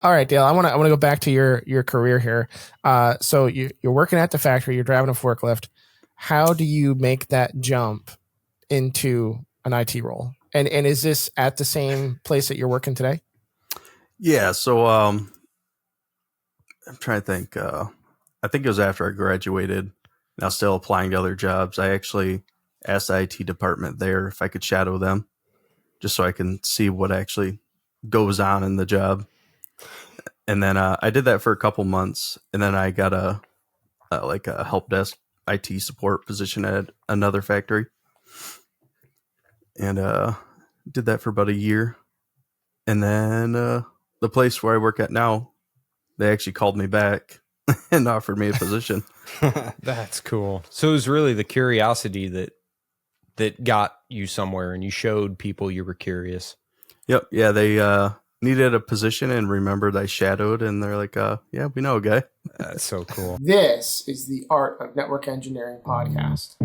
All right, Dale. I want to go back to your career here. So you're working at the factory. You're driving a forklift. How do you make that jump into an IT role? And is this at the same place that you're working today? Yeah. So I'm trying to think. I think it was after I graduated, and I was still applying to other jobs. I actually asked the IT department there if I could shadow them, just so I can see what actually goes on in the job. And then I did that for a couple months, and then I got a help desk IT support position at another factory, and did that for about a year. And then the place where I work at now, they actually called me back and offered me a position. That's cool. So it was really the curiosity that got you somewhere, and you showed people you were curious. Yep. Yeah, they needed a position and remembered I shadowed, and they're like, yeah, we know a guy. That's so cool. This is the Art of Network Engineering podcast.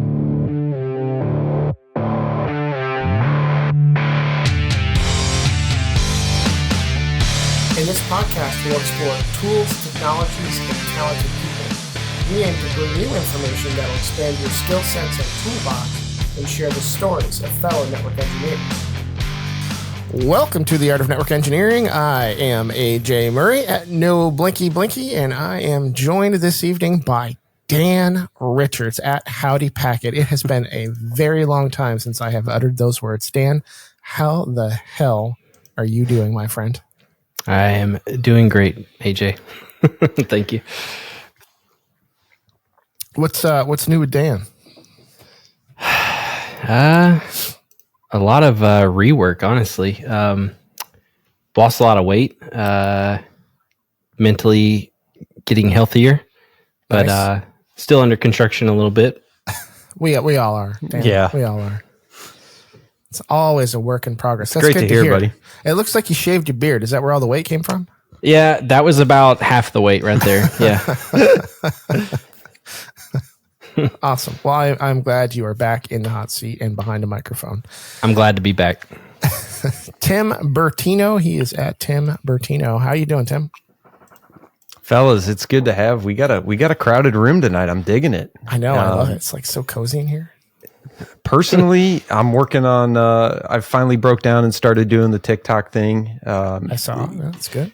In this podcast, we'll explore tools, technologies, and talented people. We aim to bring you information that will expand your skill sets and toolbox and share the stories of fellow network engineers. Welcome to the Art of Network Engineering. I am AJ Murray at No Blinky Blinky, and I am joined this evening by Dan Richards at Howdy Packet. It has been a very long time since I have uttered those words. Dan, how the hell are you doing, my friend? I am doing great, AJ. Thank you. What's new with Dan? A lot of rework, honestly. Lost a lot of weight. Mentally getting healthier, but Nice. Still under construction a little bit. We all are. Dan. Yeah. We all are. It's always a work in progress. That's Great good to hear, buddy. It looks like you shaved your beard. Is that where all the weight came from? Yeah, that was about half the weight right there. Yeah. Awesome. Well, I'm glad you are back in the hot seat and behind a microphone. I'm glad to be back. Tim Bertino. He is at Tim Bertino. How you doing, Tim? Fellas, it's good to have. We got a crowded room tonight. I'm digging it. I know. I love it. It's like so cozy in here. Personally, I'm working on. I finally broke down and started doing the TikTok thing. I saw. That's good.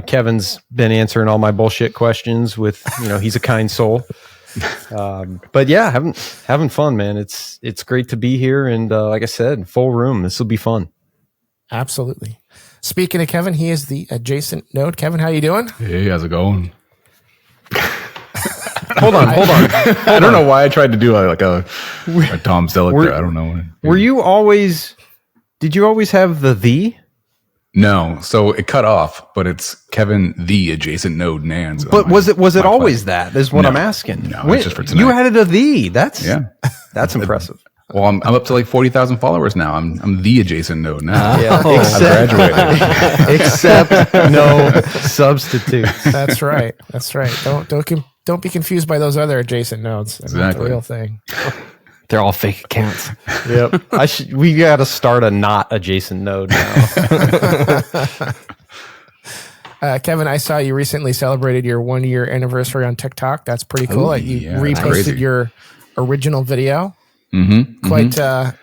Kevin's been answering all my bullshit questions with, he's a kind soul. But yeah, having fun, man. It's great to be here, and like I said, full room. This will be fun. Absolutely. Speaking of Kevin, he is the adjacent node. Kevin, how you doing? Hey, how's it going? Hold on. I don't know why I tried to do a Tom Selleck there. I don't know. Were you always? Did you always have the? No, so it cut off, but it's Kevin the adjacent node Nans. But was it always that? Is what I'm asking. No, it's just for tonight. You added a the. That's impressive. Well, I'm up to like 40,000 followers now. I'm the adjacent node now. I graduated. Except no substitute. That's right. That's right. Don't be confused by those other adjacent nodes. They're not the Exactly. real thing. They're all fake accounts. Yep. We got to start a not adjacent node now. Kevin, I saw you recently celebrated your 1-year anniversary on TikTok. That's pretty cool. Ooh, You yeah, that's reposted crazy. your original video. Mm-hmm,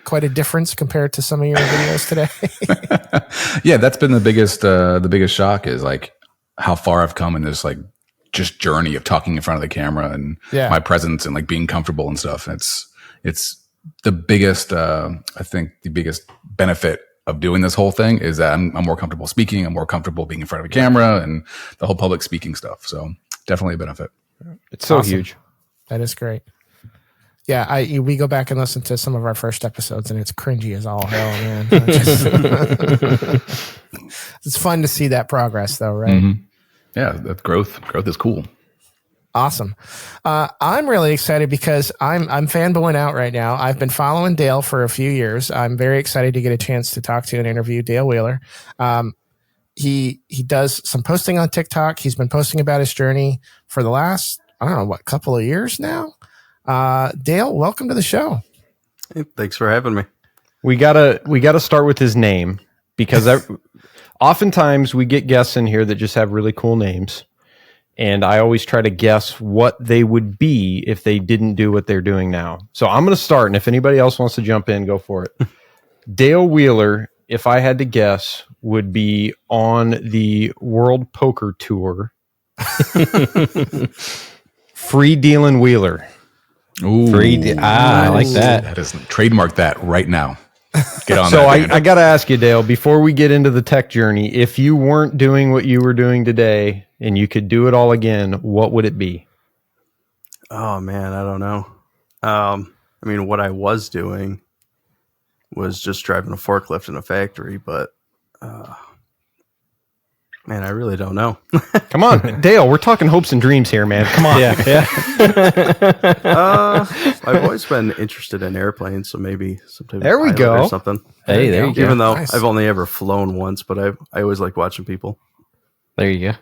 Quite a difference compared to some of your videos today. Yeah, that's been the biggest shock is like how far I've come in this like just journey of talking in front of the camera and my presence and like being comfortable and stuff. It's the biggest, I think the biggest benefit of doing this whole thing is that I'm more comfortable speaking. I'm more comfortable being in front of a camera and the whole public speaking stuff. So definitely a benefit. It's so Awesome. huge. That is great. Yeah, we go back and listen to some of our first episodes, and it's cringy as all hell, man. It's fun to see that progress, though, right? Mm-hmm. Yeah, that growth is cool. Awesome. I'm really excited because I'm fanboying out right now. I've been following Dale for a few years. I'm very excited to get a chance to talk to and interview Dale Wheeler. He does some posting on TikTok. He's been posting about his journey for the last, couple of years now. Dale, welcome to the show. Hey, thanks for having me. We gotta start with his name because oftentimes we get guests in here that just have really cool names. And I always try to guess what they would be if they didn't do what they're doing now. So I'm going to start. And if anybody else wants to jump in, go for it. Dale Wheeler, if I had to guess, would be on the World Poker Tour. Free dealing Wheeler. Ooh. I like that. That is trademark that right now. Get on so that. I got to ask you, Dale, before we get into the tech journey, if you weren't doing what you were doing today and you could do it all again, what would it be? Oh man, I don't know. I mean, what I was doing was just driving a forklift in a factory, but man, I really don't know. Come on, Dale, we're talking hopes and dreams here, man. Come on. I've always been interested in airplanes, so maybe sometime there we go or something. Hey, there you go. Even though I've only ever flown once, but I always like watching people. There you go.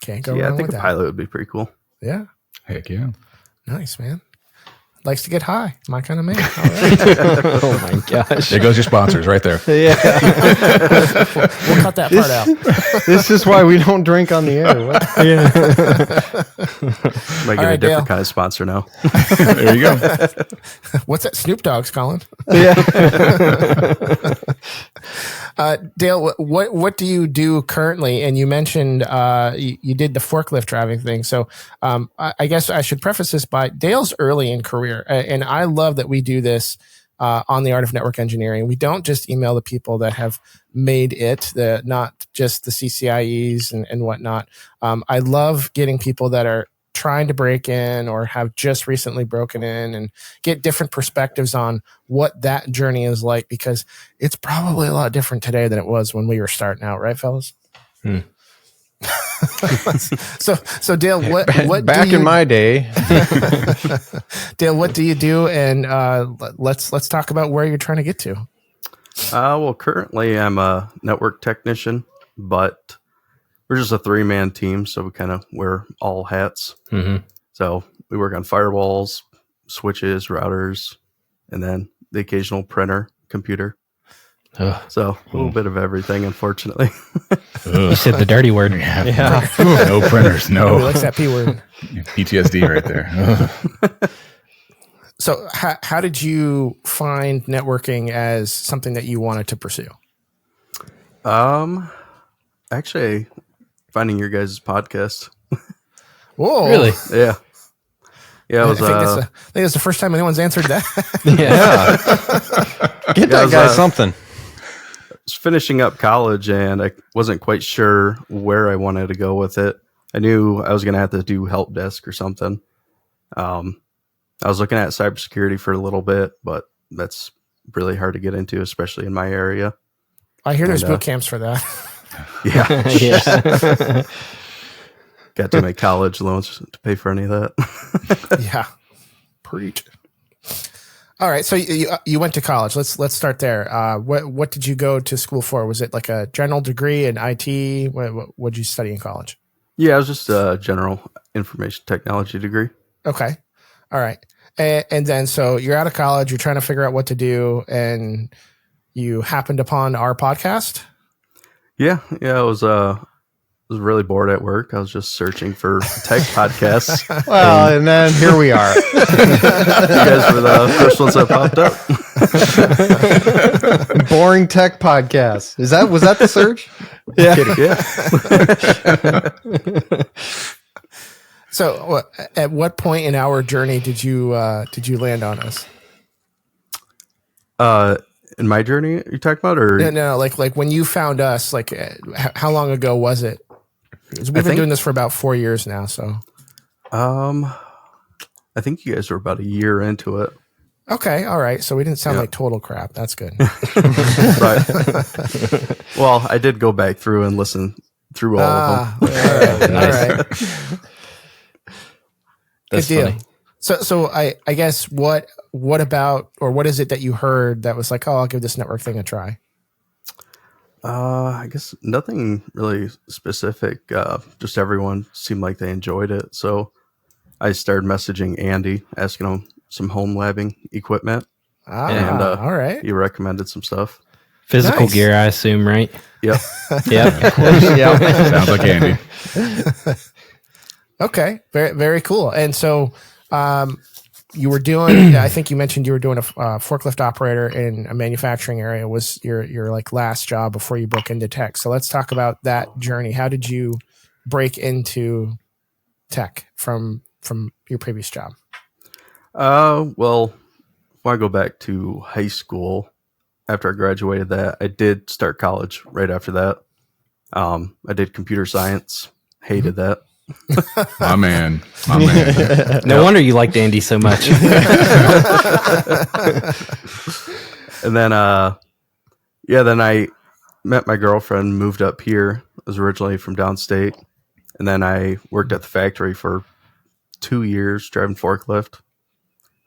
Can't go Yeah, I wrong think with a that. pilot would be pretty cool. Yeah. Heck yeah. Nice, man. Likes to get high. My kind of man. All right. Oh my gosh. There goes your sponsors right there. Yeah. We'll cut that part out. This is why we don't drink on the air. What? Might get right, a different Dale. kind of sponsor now. There you go. What's that? Snoop Dogg's calling. Yeah. Dale, what do you do currently? And you mentioned you did the forklift driving thing. So I guess I should preface this by Dale's early in career, and I love that we do this on the Art of Network Engineering. We don't just email the people that have made it, not just the CCIEs and whatnot. I love getting people that are trying to break in or have just recently broken in and get different perspectives on what that journey is like, because it's probably a lot different today than it was when we were starting out, right, fellas? So Dale, what back in my day, Dale, what do you do? And let's talk about where you're trying to get to. Well, currently I'm a network technician, but we're just a 3-man team, so we kind of wear all hats. Mm-hmm. So we work on firewalls, switches, routers, and then the occasional printer, computer. So a little bit of everything, unfortunately. You said the dirty word. yeah. No printers. Nobody No. likes that P word. PTSD right there. So how did you find networking as something that you wanted to pursue? Actually, finding your guys' podcast. Whoa. Really? Yeah. Yeah, it was, I think that's the first time anyone's answered that. Yeah. Get that was, guy something. I was finishing up college and I wasn't quite sure where I wanted to go with it. I knew I was going to have to do help desk or something. I was looking at cybersecurity for a little bit, but that's really hard to get into, especially in my area. I hear there's boot camps for that. Yeah. Yeah. Got to make college loans to pay for any of that. Yeah. Preach. All right. So you went to college. Let's start there. What did you go to school for? Was it like a general degree in IT? What did you study in college? Yeah, it was just a general information technology degree. Okay. All right. And then, so you're out of college, you're trying to figure out what to do, and you happened upon our podcast. Yeah. I was really bored at work. I was just searching for tech podcasts. Well, and then here we are. You guys were the first ones that popped up. Boring tech podcast. Was that the search? Yeah. So, at what point in our journey did you land on us? In my journey, you're talking about, or No, like when you found us, like how long ago was it? 'Cause we've been doing this for about 4 years now. So, I think you guys were about a year into it. okay, all right. So we didn't sound like total crap. That's good. Right. Well, I did go back through and listen through all of them. All right. Nice. All right. That's Good deal. funny. So I guess what about, or what is it that you heard that was like, oh, I'll give this network thing a try? I guess nothing really specific. Just everyone seemed like they enjoyed it. So I started messaging Andy, asking him some home labbing equipment. All right. He recommended some stuff. Physical Nice. gear, I assume, right? Yep. Yep. Yeah. Sounds like Andy. Okay, very very cool. And so, you were doing. I think you mentioned you were doing a forklift operator in a manufacturing area. Was your like last job before you broke into tech? So let's talk about that journey. How did you break into tech from your previous job? Well, if I go back to high school, after I graduated that, I did start college right after that. I did computer science. Hated that. My man. No wonder you liked Andy so much. And then, then I met my girlfriend, moved up here. I was originally from downstate. And then I worked at the factory for 2 years driving forklift.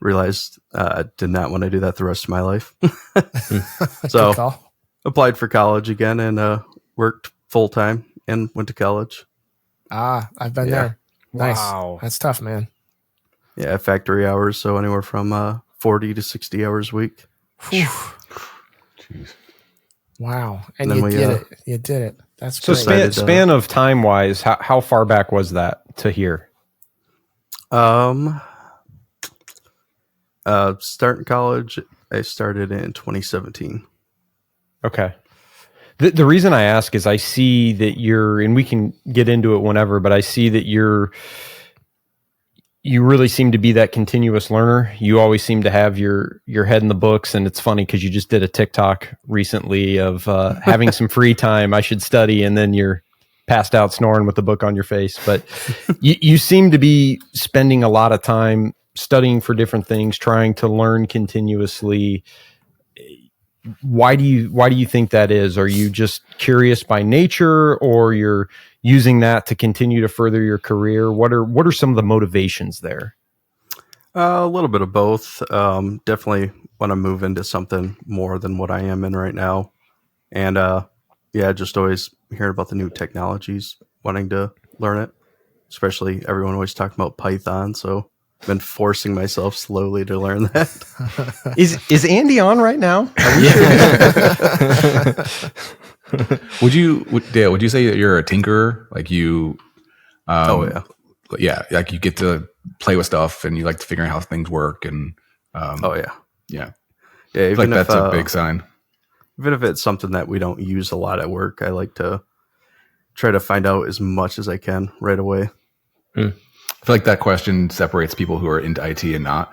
Realized I did not want to do that the rest of my life. So Good call. applied for college again and worked full time and went to college. I've been there. Nice. Wow. That's tough, man. Yeah, factory hours, so anywhere from 40 to 60 hours a week. Jeez. Wow. And Then you we, did it. You did it. That's So great. span of time wise, how far back was that to here? Starting college, I started in 2017. Okay. The reason I ask is I see that you're, and we can get into it whenever, but I see that you really seem to be that continuous learner. You always seem to have your head in the books. And it's funny because you just did a TikTok recently of having some free time. I should study. And then you're passed out snoring with the book on your face. But you seem to be spending a lot of time studying for different things, trying to learn continuously. Why do you think that is? Are you just curious by nature, or you're using that to continue to further your career? What are some of the motivations there? A little bit of both. Definitely want to move into something more than what I am in right now. And just always hearing about the new technologies, wanting to learn it. Especially everyone always talking about Python, so I've been forcing myself slowly to learn that. Is Andy on right now? Would you say that you're a tinkerer? Like you, like you get to play with stuff and you like to figure out how things work. And yeah. I feel like that's a big sign. Even if it's something that we don't use a lot at work, I like to try to find out as much as I can right away. I feel like that question separates people who are into IT and not.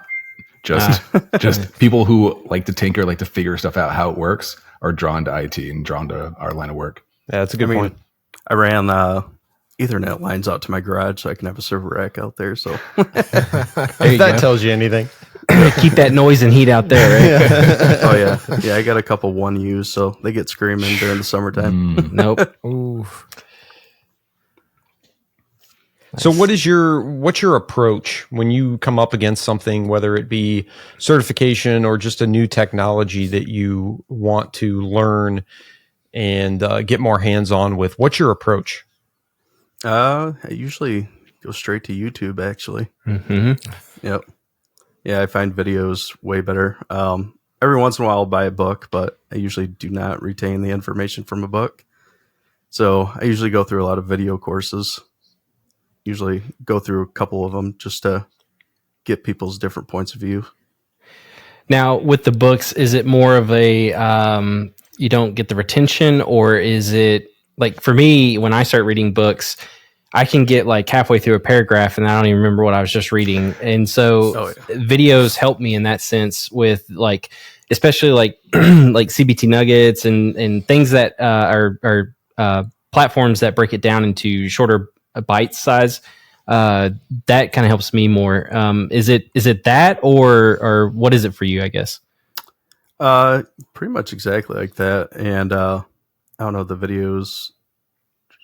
Just people who like to tinker, like to figure stuff out, how it works, are drawn to IT and drawn to our line of work. Yeah, that's a good point. I ran Ethernet lines out to my garage so I can have a server rack out there. So if that tells you anything. Keep that noise and heat out there, right? Oh yeah. I got a couple 1Us, so they get screaming during the summertime. Nope. Ooh. So what's your approach when you come up against something, whether it be certification or just a new technology that you want to learn and get more hands-on with? What's your approach? I usually go straight to YouTube, actually. Mm-hmm. Yep. Yeah, I find videos way better. Every once in a while I'll buy a book, but I usually do not retain the information from a book. So I usually go through a lot of video courses. Usually go through a couple of them just to get people's different points of view. Now, with the books, is it more of a you don't get the retention, or is it like, for me, when I start reading books, I can get like halfway through a paragraph and I don't even remember what I was just reading. And so videos help me in that sense with like, especially like like CBT nuggets and things that are platforms that break it down into shorter bite size. That kind of helps me more. Is it that, or what is it for you, I guess? Pretty much exactly like that. And I don't know, the videos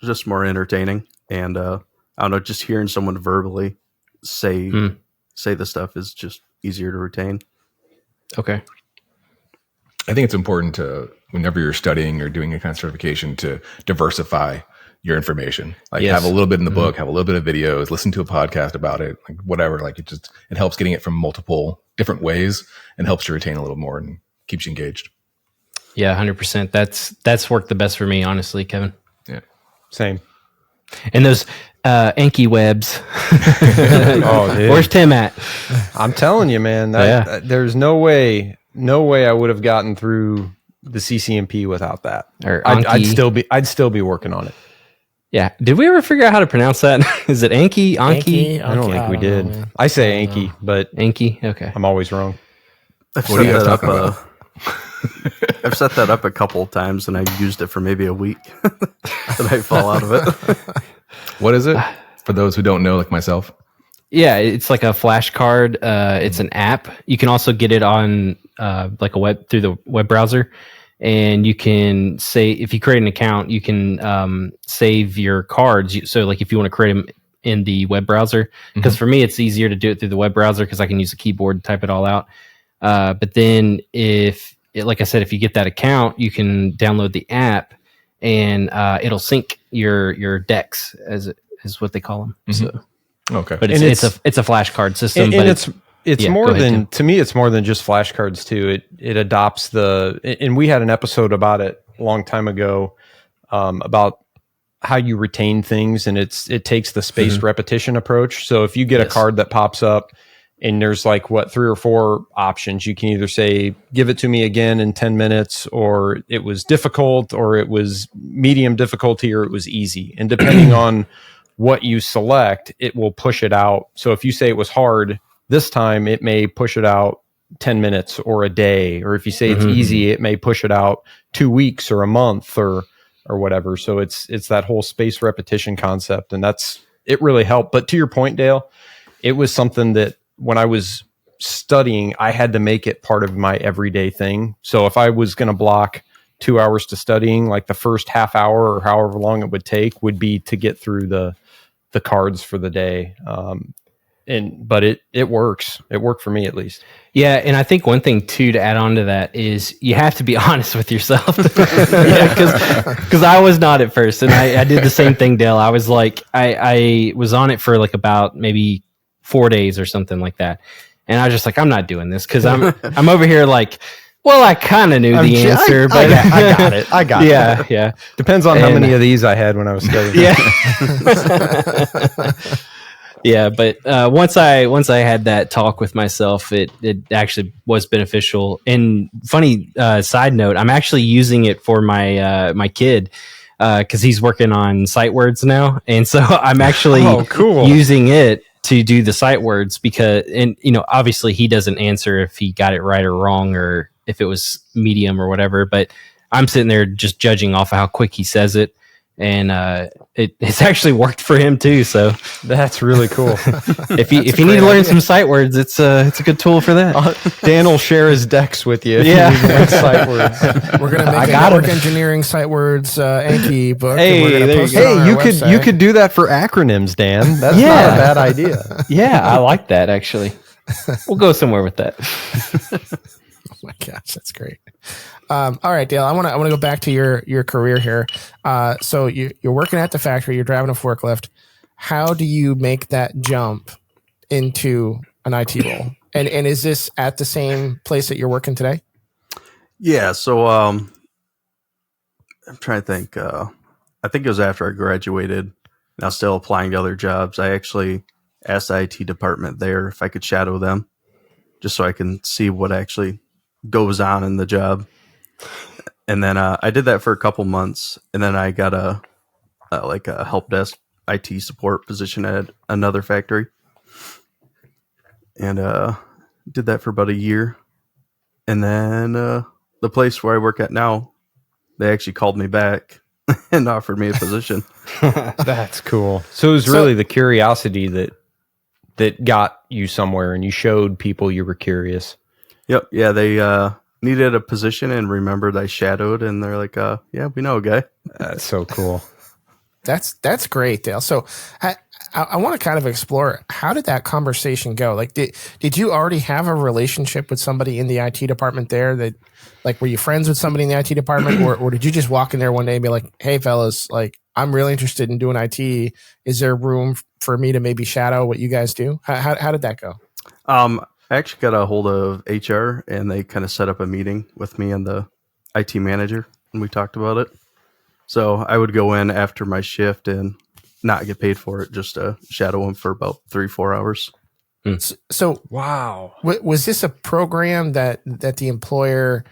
just more entertaining. And I don't know, just hearing someone verbally say the stuff is just easier to retain. Okay. I think it's important to, whenever you're studying or doing a kind of certification, to diversify your information. Like have a little bit in the book, have a little bit of videos, listen to a podcast about it, like whatever. Like it helps getting it from multiple different ways and helps you retain a little more and keeps you engaged. Yeah, 100%. That's worked the best for me, honestly, Kevin. Yeah. Same. And those Anki webs. Oh, dude. Where's Tim at? I'm telling you, man. There's no way I would have gotten through the CCNP without that. Or I'd still be working on it. Yeah. Did we ever figure out how to pronounce that? Is it Anki? Anki? I don't think we did. Know, I say Anki, but Anki? Okay. I'm always wrong. I've set that up. I've set that up a couple of times, and I've used it for maybe a week. Then I fall out of it. What is it for those who don't know, like myself? Yeah, it's like a flashcard. It's an app. You can also get it on like through the web browser, and you can say if you create an account, you can save your cards. So, like if you want to create them in the web browser, because for me it's easier to do it through the web browser because I can use the keyboard and type it all out. But then like I said, if you get that account, you can download the app, and it'll sync your decks is what they call them. So. Okay, But it's a flashcard system. And but it's more than, to me, it's more than just flashcards too. It adopts and we had an episode about it a long time ago, about how you retain things, and it takes the spaced repetition approach. So if you get a card that pops up and there's like 3 or 4 options, you can either say, give it to me again in 10 minutes, or it was difficult, or it was medium difficulty, or it was easy. And depending on what you select, it will push it out. So if you say it was hard this time, it may push it out 10 minutes or a day. Or if you say it's easy, it may push it out 2 weeks or a month or whatever. So it's that whole space repetition concept. And it really helped. But to your point, Dale, it was something that when I was studying, I had to make it part of my everyday thing. So if I was going to block 2 hours to studying, like the first half hour or however long it would take would be to get through the cards for the day. But it works. It worked for me at least. Yeah, and I think one thing too to add on to that is you have to be honest with yourself. Because I was not at first, and I did the same thing, Dale. I was like, I was on it for like about maybe 4 days or something like that, and I was just like, I'm not doing this because I'm over here like, well, I kind of knew the answer, but I got it. I got it. Yeah. Depends on how many of these I had when I was studying. Yeah. Yeah, but once I had that talk with myself, it actually was beneficial. And funny side note, I'm actually using it for my kid because he's working on sight words now, and so I'm actually using it to do the sight words because, and obviously he doesn't answer if he got it right or wrong or if it was medium or whatever, but I'm sitting there just judging off of how quick he says it. And it's actually worked for him too. So that's really cool. If you need to learn some sight words, it's a good tool for that. Dan will share his decks with you. Yeah, sight words. We're gonna make a network engineering sight words Anki book. Hey, you could do that for acronyms, Dan. That's not a bad idea. Yeah, I like that actually. We'll go somewhere with that. Oh my gosh, that's great. All right, Dale, I want to go back to your career here. So you're working at the factory, you're driving a forklift. How do you make that jump into an IT role? And is this at the same place that you're working today? Yeah. So I'm trying to think. I think it was after I graduated, and I was still applying to other jobs. I actually asked the IT department there if I could shadow them, just so I can see what actually goes on in the job. And then I did that for a couple months, and then I got a help desk IT support position at another factory, and did that for about a year. And then the place where I work at now, they actually called me back and offered me a position. That's cool. So it was really the curiosity that got you somewhere, and you showed people you were curious. Yep. Yeah, they needed a position and remembered I shadowed, and they're like, yeah, we know a guy. That's so cool. That's great, Dale. So I want to kind of explore, how did that conversation go? Like, did you already have a relationship with somebody in the IT department there that, like, were you friends with somebody in the IT department, or did you just walk in there one day and be like, hey fellas, like, I'm really interested in doing IT. Is there room for me to maybe shadow what you guys do? How did that go? I actually got a hold of HR, and they kind of set up a meeting with me and the IT manager, and we talked about it. So I would go in after my shift and not get paid for it, just shadow him for about 3-4 hours. So wow, was this a program that the employer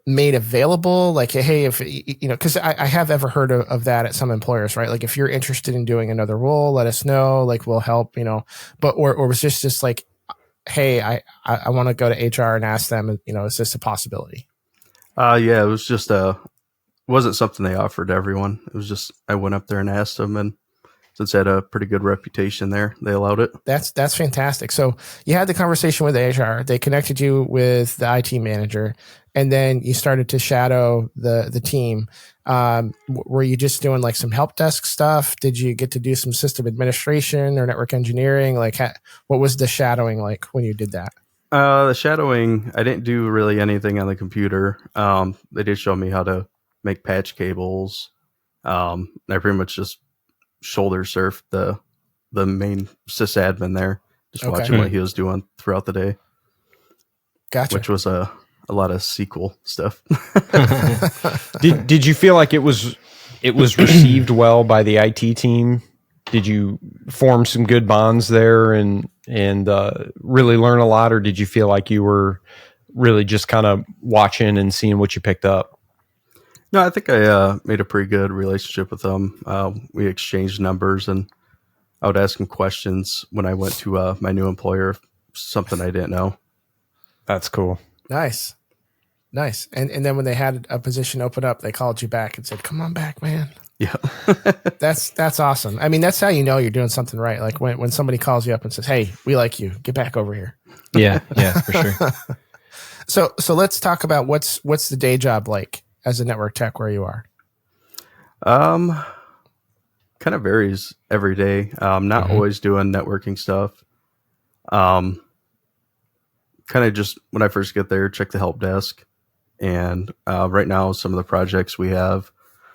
made available? Like, hey, if because I have ever heard of that at some employers, right? Like, if you're interested in doing another role, let us know. Like, we'll help. But or was this just like, hey, I want to go to HR and ask them, is this a possibility? Yeah, it was just wasn't something they offered to everyone. It was just I went up there and asked them, and since it had a pretty good reputation there, they allowed it. That's fantastic. So you had the conversation with HR. They connected you with the IT manager, and then you started to shadow the team. Were you just doing like some help desk stuff? Did you get to do some system administration or network engineering? Like, what was the shadowing like when you did that? The shadowing, I didn't do really anything on the computer. They did show me how to make patch cables. I pretty much just shoulder surfed the main sysadmin there, just watching what he was doing throughout the day. Gotcha. Which was a lot of SQL stuff. Did you feel like it was received well by the IT team? Did you form some good bonds there and really learn a lot, or did you feel like you were really just kind of watching and seeing what you picked up? No, I think I made a pretty good relationship with them. We exchanged numbers, and I would ask them questions when I went to my new employer, something I didn't know. That's cool. Nice. And then when they had a position open up, they called you back and said, "Come on back, man." Yeah. That's awesome. I mean, that's how you know you're doing something right. Like when somebody calls you up and says, "Hey, we like you. Get back over here." Yeah, for sure. So let's talk about what's the day job like as a network tech where you are. Kind of varies every day. I'm not always doing networking stuff. Kind of just when I first get there, check the help desk. And right now, some of the projects we have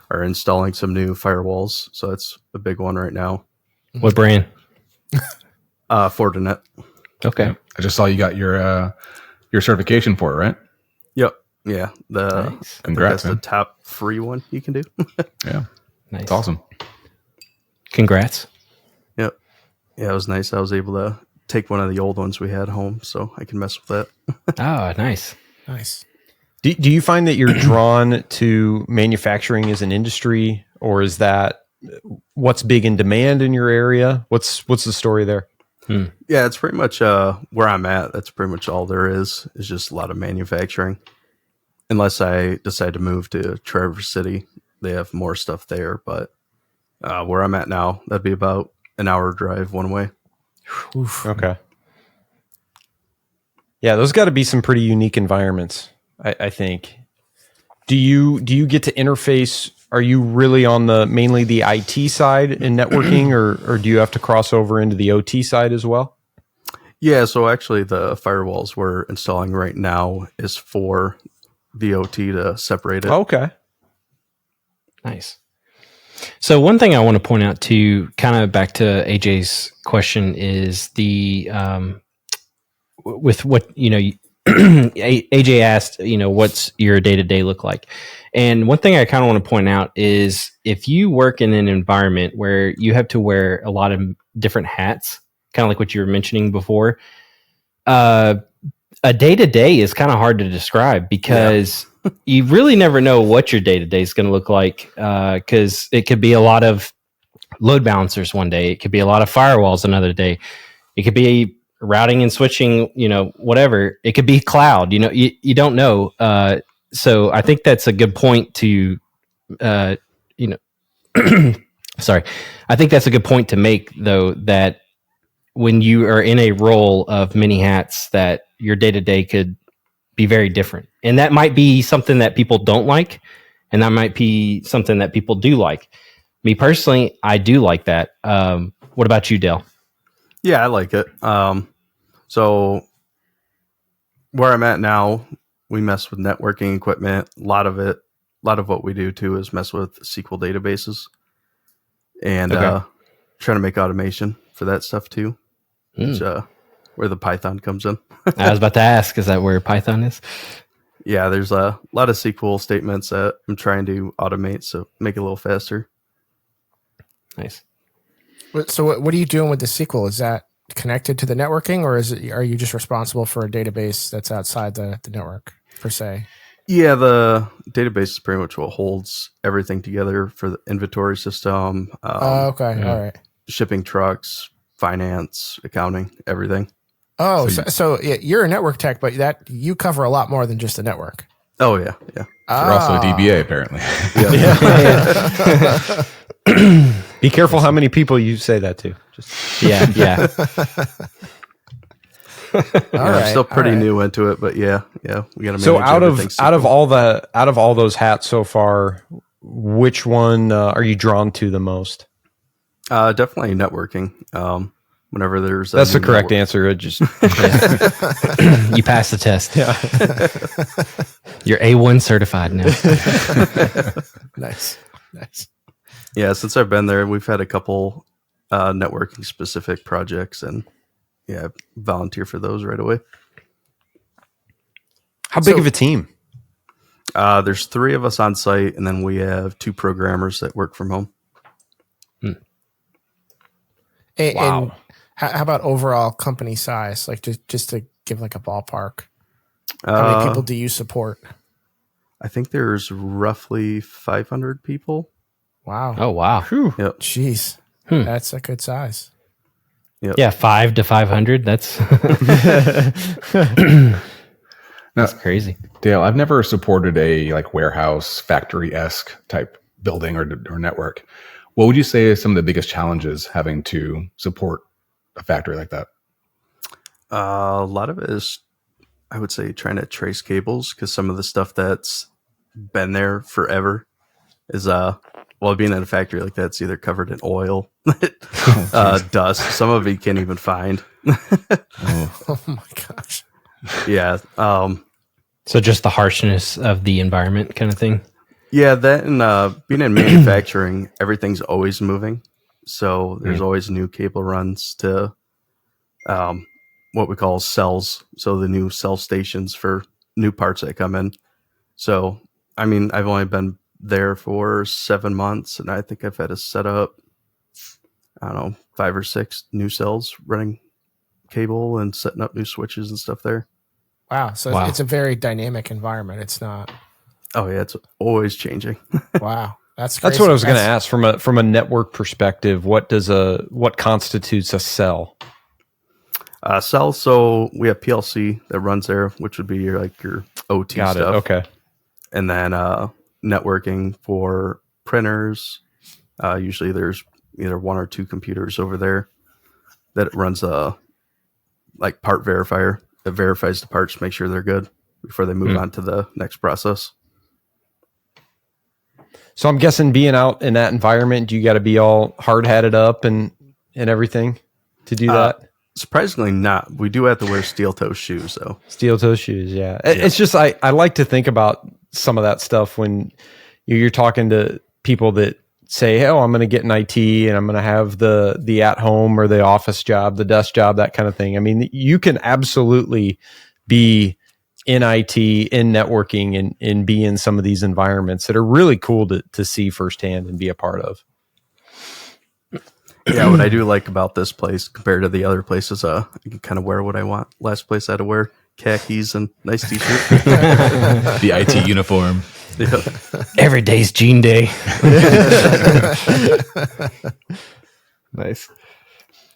are installing some new firewalls. So that's a big one right now. What brand? Fortinet. Okay. I just saw you got your certification for it, right? Yep. Yeah. Nice. Congrats, that's the top free one you can do. Yeah. Nice. It's awesome. Congrats. Yep. Yeah, it was nice. I was able to take one of the old ones we had home, so I can mess with that. Oh, nice. Nice. Do you find that you're drawn to manufacturing as an industry, or is that what's big in demand in your area? What's the story there? Yeah, it's pretty much where I'm at. That's pretty much all there is just a lot of manufacturing. Unless I decide to move to Traverse City, they have more stuff there. But where I'm at now, that'd be about an hour drive one way. Oof. Okay. Yeah, those got to be some pretty unique environments, I think. Do you get to interface? Are you really on mainly the IT side in networking, or do you have to cross over into the OT side as well? Yeah, so actually the firewalls we're installing right now is for the OT to separate it. Okay. Nice. So one thing I want to point out to kind of back to AJ's question is the with what AJ asked, what's your day-to-day look like? And one thing I kind of want to point out is if you work in an environment where you have to wear a lot of different hats, kind of like what you were mentioning before, a day-to-day is kind of hard to describe because you really never know what your day-to-day is going to look like, because it could be a lot of load balancers one day. It could be a lot of firewalls another day. It could be routing and switching, whatever. It could be cloud, you don't know. So I think that's a good point to, sorry. I think that's a good point to make, though, that when you are in a role of many hats, that your day-to-day could be very different. And that might be something that people don't like, and that might be something that people do like. Me personally, I do like that. What about you, Dale? Yeah, I like it. So where I'm at now, we mess with networking equipment. A lot of what we do too is mess with SQL databases and trying to make automation for that stuff too, which, where the Python comes in. I was about to ask, is that where Python is? Yeah, there's a lot of SQL statements that I'm trying to automate, so make it a little faster. Nice. So what are you doing with the SQL? Is that connected to the networking, or are you just responsible for a database that's outside the network per se? Yeah, the database is pretty much what holds everything together for the inventory system. Okay, all right. Shipping trucks, finance, accounting, everything. Oh, so you're a network tech, but that you cover a lot more than just the network. Oh yeah. You're also a DBA apparently. Be careful how many people you say that to. Yeah. I'm still pretty new into it, but yeah, we got to manage. So out of all those hats so far, which one are you drawn to the most? Definitely networking. Whenever there's that's the correct answer. Just you passed the test. Yeah. You're A1 certified now. Nice. Yeah, since I've been there, we've had a couple networking specific projects, and I volunteer for those right away. How big of a team? There's 3 of us on site, and then we have 2 programmers that work from home. Wow. And how about overall company size? Like just to give like a ballpark. How many people do you support? I think there's roughly 500 people. Wow. Oh, wow. Yep. Jeez. That's a good size. Yep. Yeah, 5 to 500. That's that's crazy. Dale, I've never supported a like warehouse factory-esque type building or network. What would you say is some of the biggest challenges having to support a factory like that? A lot of it is, I would say, trying to trace cables, because some of the stuff that's been there forever is being at a factory like that, it's either covered in oil, dust. Some of it you can't even find. Oh my gosh. Yeah. So just the harshness of the environment kind of thing. Yeah, that and being in manufacturing, everything's always moving. So there's always new cable runs to what we call cells. So the new cell stations for new parts that come in. So, I mean, I've only been there for 7 months, and I think I've had to set up, 5 or 6 new cells running cable and setting up new switches and stuff there. Wow. So it's a very dynamic environment. It's not. Oh yeah, it's always changing. Wow. That's crazy. That's what I was going to ask from a network perspective. What constitutes a cell? Cell. So we have PLC that runs there, which would be your OT Got stuff. it. Okay. And then networking for printers. Usually there's either 1 or 2 computers over there that runs part verifier that verifies the parts, make sure they're good before they move on to the next process. So I'm guessing being out in that environment, you got to be all hard hatted up and everything to do that. Surprisingly not. We do have to wear steel toe shoes though. Steel toe shoes. Yeah. It's just, I like to think about some of that stuff when you're talking to people that say, oh, I'm going to get an IT and I'm going to have the at home or the office job, the desk job, that kind of thing. I mean, you can absolutely be in IT, in networking, and be in some of these environments that are really cool to see firsthand and be a part of. Yeah, what I do like about this place compared to the other places, I can kind of wear what I want. Last place I had to wear khakis and nice t-shirt. The IT uniform. Yeah. Every day's Gene Day. Nice.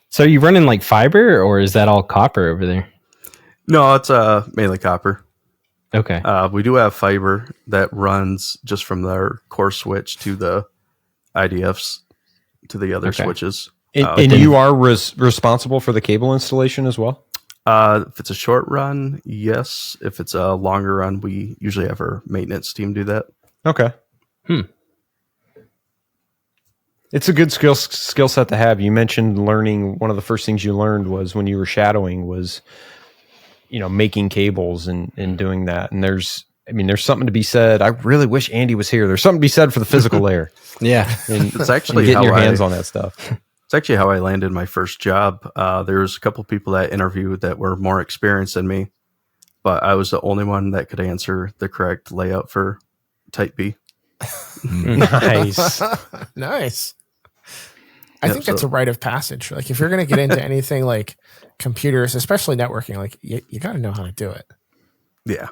So you running like fiber, or is that all copper over there? No, it's mainly copper. Okay. We do have fiber that runs just from their core switch to the IDFs to the other switches. And you are responsible for the cable installation as well? If it's a short run, yes. If it's a longer run, we usually have our maintenance team do that. Okay. It's a good skill set to have. You mentioned learning. One of the first things you learned was when you were shadowing was, making cables and doing that. And there's something to be said. I really wish Andy was here. There's something to be said for the physical layer. Yeah. And it's actually getting your hands on that stuff. It's actually how I landed my first job. There was a couple people that interviewed that were more experienced than me. but I was the only one that could answer the correct layout for Type B. Nice. Nice. I think that's a rite of passage. Like if you're going to get into anything like computers, especially networking, like you got to know how to do it. Yeah.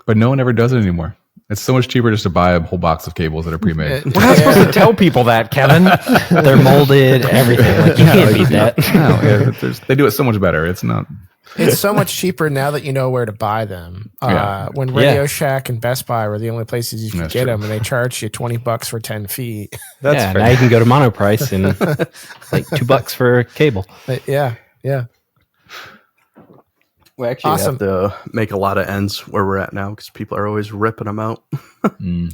But no one ever does it anymore. It's so much cheaper just to buy a whole box of cables that are pre-made. We're not supposed to tell people that, Kevin. They're molded, everything. Like, you can't beat that. No, they do it so much better. It's not. It's so much cheaper now that you know where to buy them. When Radio Shack and Best Buy were the only places you could get them, and they charged you $20 for 10 feet. That's fair. Now you can go to Monoprice and like $2 for a cable. Yeah. We actually have to make a lot of ends where we're at now because people are always ripping them out.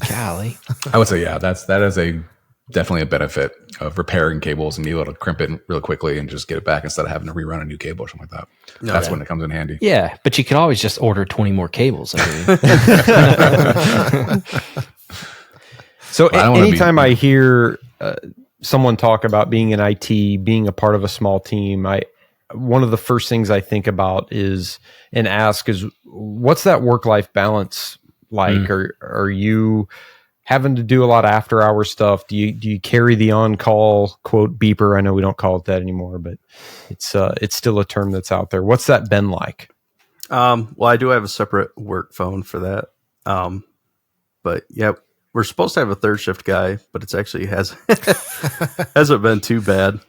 Golly. I would say, that is definitely a benefit of repairing cables and being able to crimp it real quickly and just get it back instead of having to rerun a new cable or something like that. That's when it comes in handy. Yeah, but you could always just order 20 more cables. So anytime I hear someone talk about being in IT, being a part of a small team, one of the first things I think about is what's that work-life balance like? Are you having to do a lot of after-hour stuff? Do you carry the on-call quote beeper? I know we don't call it that anymore, but it's still a term that's out there. What's that been like? Well, I do have a separate work phone for that. But yeah, we're supposed to have a third shift guy, but it's actually hasn't been too bad.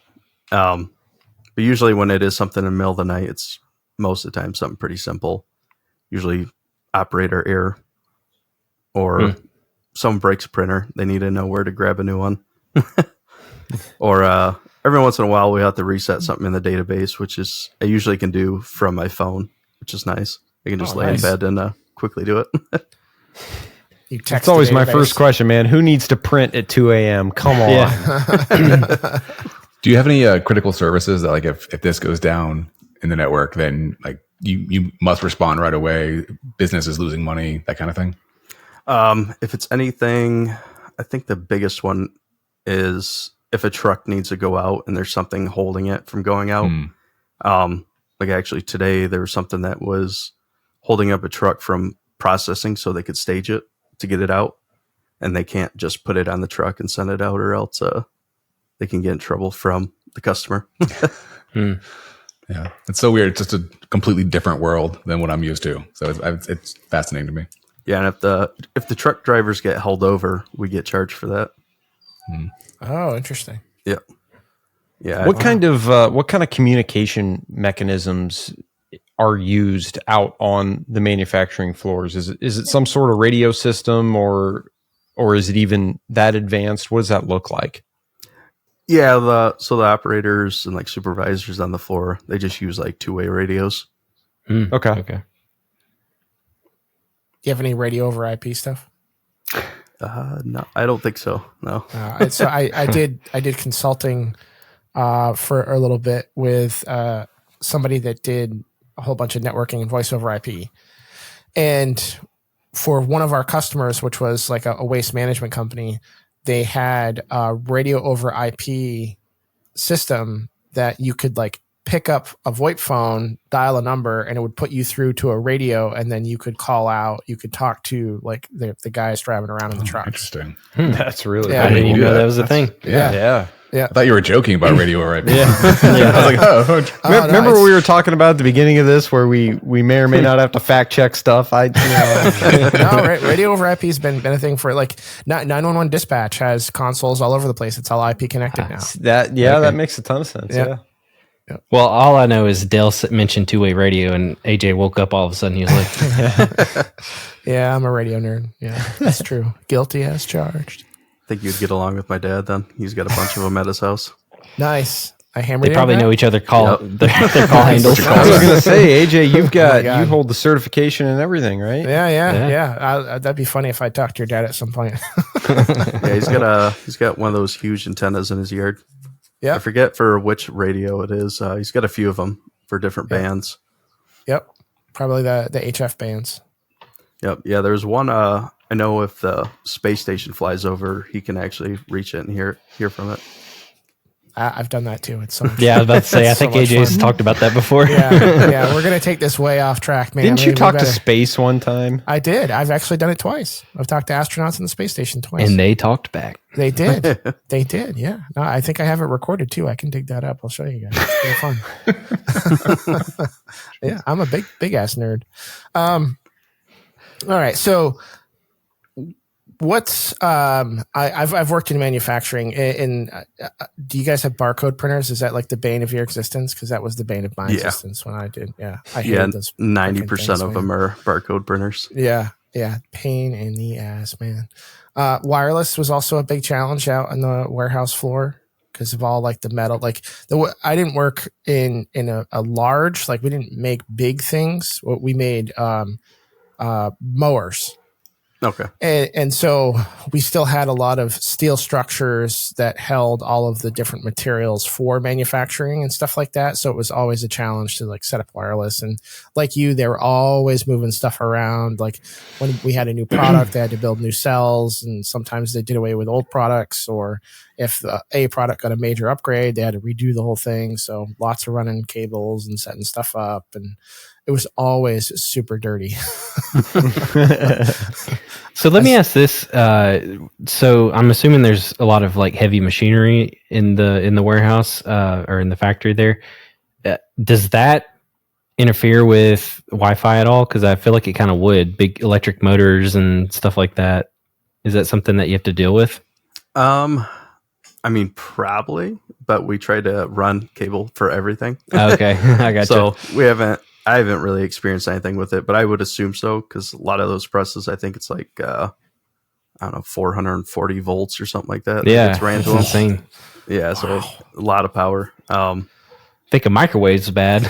But usually when it is something in the middle of the night, it's most of the time something pretty simple. Usually operator error or someone breaks a printer. They need to know where to grab a new one. Or every once in a while we have to reset something in the database, which is I usually can do from my phone, which is nice. I can just lay in bed and quickly do it. That's always my first question, man. Who needs to print at 2 a.m.? Come on. Yeah. Do you have any critical services that, like, if this goes down in the network, then like you must respond right away? Business is losing money, that kind of thing. If it's anything, I think the biggest one is if a truck needs to go out and there's something holding it from going out. Like actually today there was something that was holding up a truck from processing so they could stage it to get it out, and they can't just put it on the truck and send it out, or else they can get in trouble from the customer. Yeah, it's so weird. It's just a completely different world than what I'm used to. So it's fascinating to me. Yeah, and if the truck drivers get held over, we get charged for that. Oh, interesting. Yeah, yeah. What kind of communication mechanisms are used out on the manufacturing floors? Is it some sort of radio system, or is it even that advanced? What does that look like? Yeah, so the operators and like supervisors on the floor, they just use like two-way radios. Okay. Do you have any radio over IP stuff? No, I don't think so. No. So I did consulting for a little bit with somebody that did a whole bunch of networking and voice over IP. And for one of our customers, which was like a waste management company, they had a radio over IP system that you could like pick up a VoIP phone, dial a number, and it would put you through to a radio, and then you could call out. You could talk to like the guys driving around in the trucks. Interesting. That's really I didn't even know that was a thing. Yeah. I thought you were joking about radio, right? Yeah. I was like, remember what we were talking about at the beginning of this, where we may or may not have to fact check stuff. No, radio over IP has been a thing for like 911 dispatch has consoles all over the place. It's all IP connected now. That makes a ton of sense. Yeah. Well, all I know is Dale mentioned two-way radio, and AJ woke up all of a sudden. He was like, "Yeah, I'm a radio nerd. Yeah, that's true. Guilty as charged." I think you'd get along with my dad then. He's got a bunch of them at his house. Nice. I hammered. They probably know each other their call handles. I was going to say, AJ, you hold the certification and everything, right? Yeah. That'd be funny if I talked to your dad at some point. Yeah, he's got one of those huge antennas in his yard. Yeah, I forget for which radio it is. He's got a few of them for different bands. Yep, probably the HF bands. Yep, yeah. There's one. I know if the space station flies over, he can actually reach it and hear from it. I've done that too. It's so much Yeah, I was about to say, I think AJ's talked about that before. Yeah, we're going to take this way off track, man. Didn't you talk to space one time? I did. I've actually done it twice. I've talked to astronauts in the space station twice. And they talked back. They did. They did, yeah. No, I think I have it recorded too. I can dig that up. I'll show you guys. It's pretty fun. Yeah, I'm a big ass nerd. All right, so what's I've worked in manufacturing. Do you guys have barcode printers? Is that like the bane of your existence? Because that was the bane of my existence when I did. Yeah, I hated those. 90% of them are barcode printers. Yeah, pain in the ass, man. Wireless was also a big challenge out on the warehouse floor because of all like the metal. Like I didn't work in a large, like we didn't make big things. We made mowers. Okay. And so we still had a lot of steel structures that held all of the different materials for manufacturing and stuff like that. So it was always a challenge to like set up wireless. And like you, they were always moving stuff around. Like when we had a new product, they had to build new cells, and sometimes they did away with old products, or if a product got a major upgrade, they had to redo the whole thing. So lots of running cables and setting stuff up, and it was always super dirty. So let me ask this. So I'm assuming there's a lot of like heavy machinery in the warehouse or in the factory there. Does that interfere with Wi-Fi at all? Because I feel like it kind of would. Big electric motors and stuff like that. Is that something that you have to deal with? I mean, probably, but we try to run cable for everything. Okay, I got you. So I haven't really experienced anything with it, but I would assume so, because a lot of those presses, I think it's like, I don't know, 440 volts or something like that. Yeah, it's ran that's to them. insane. Yeah, so a lot of power. I think a microwave's bad.